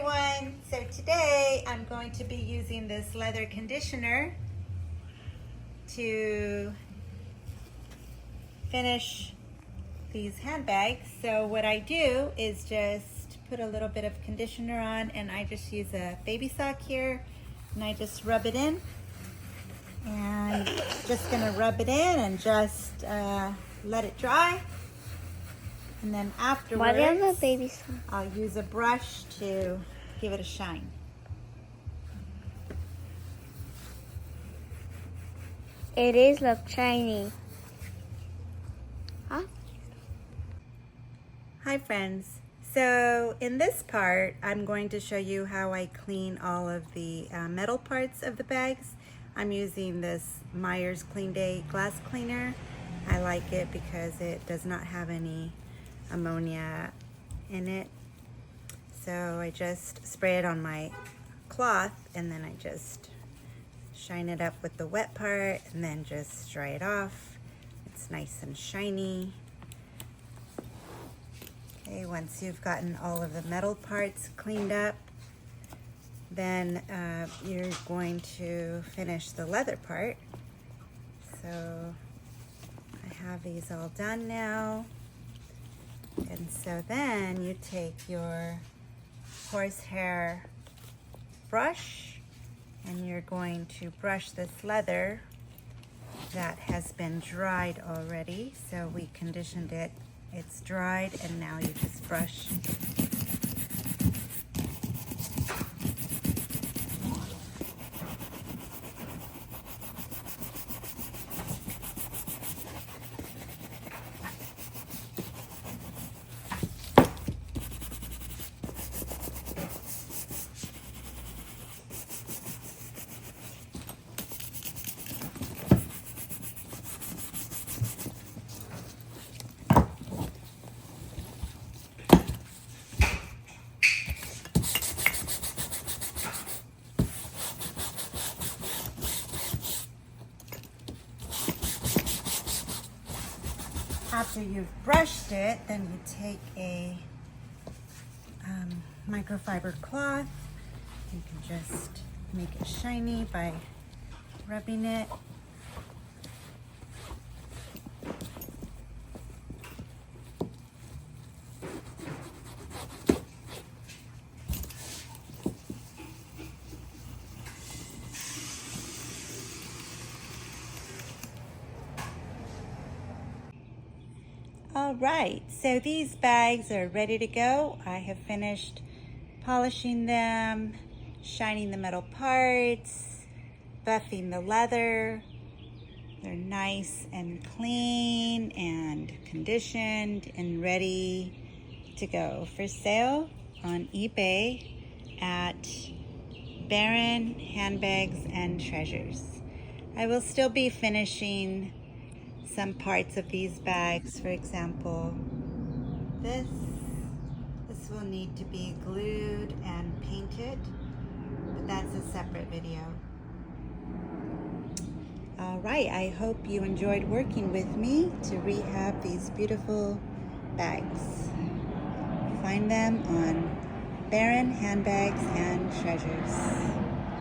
everyone. So today I'm going to be using this leather conditioner to finish these handbags. So what I do is just put a little bit of conditioner on, and I just use a baby sock here and I just rub it in, and just gonna rub it in and just let it dry. And then afterwards, why do you have a baby sock? I'll use a brush to give it a shine. It is look shiny. Huh? Hi friends. So in this part, I'm going to show you how I clean all of the metal parts of the bags. I'm using this Myers Clean Day glass cleaner. I like it because it does not have any ammonia in it. So I just spray it on my cloth, and then I just shine it up with the wet part and then just dry it off. It's nice and shiny. Okay, once you've gotten all of the metal parts cleaned up, then you're going to finish the leather part. So I have these all done now. And so then you take your horsehair brush and you're going to brush this leather that has been dried already. So we conditioned it, it's dried, and now you just brush. After you've brushed it, then you take a microfiber cloth. You can just make it shiny by rubbing it. All right, so these bags are ready to go. I have finished polishing them, shining the metal parts, buffing the leather. They're nice and clean and conditioned and ready to go for sale on eBay at Barron Handbags and Treasures. I will still be finishing some parts of these bags. For example, this will need to be glued and painted, but that's a separate video. All right, I hope you enjoyed working with me to rehab these beautiful bags. Find them on Barron Handbags and Treasures.